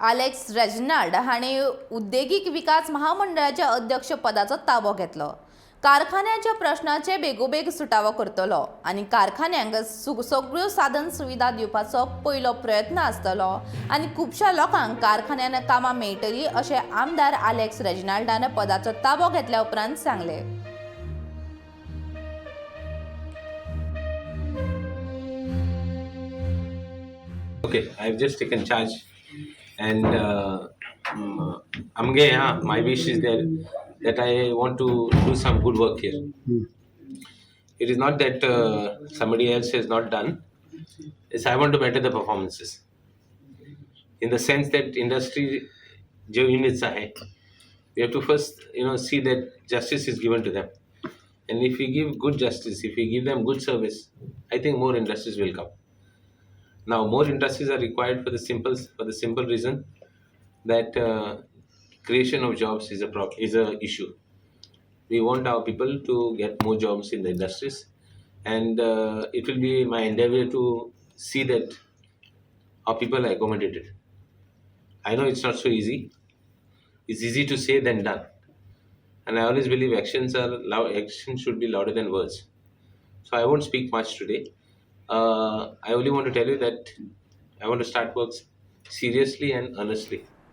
Alex Reginald हाणे उद्योगिक विकास महामंडळाच्या अध्यक्ष पदाचो ताबो घेतलो. कारखान्याच्या प्रश्नाचे बेगोबेग सुटावो करतलो आणि कारखान्यांक सगळ्यो साधन सुविधा दिवपाचो पयलो प्रयत्न आसतलो आणि खुबशा लोकांक कारखान्यान कामां मेळटलीं अशें आमदार अलेक्स रेजिनाल्डान पदाचो ताबो घेतल्या उपरांत सांगले. Okay, I've just taken charge, and my wish is there that I want to do some good work here. It is not that somebody else has not done. It's I want to better the performances. In the sense that industry jo units are, we have to first see that justice is given to them, and if we give good justice, if we give them good service, I think more industries will come. Now, more industries are required for the simple reason that creation of jobs is a issue. We want our people to get more jobs in the industries, and it will be my endeavor to see that our people are accommodated. I know it's not so easy. It's easy to say than done, and I always believe action should be louder than words. So I won't speak much today. I only want to tell you that I want to start work seriously and honestly.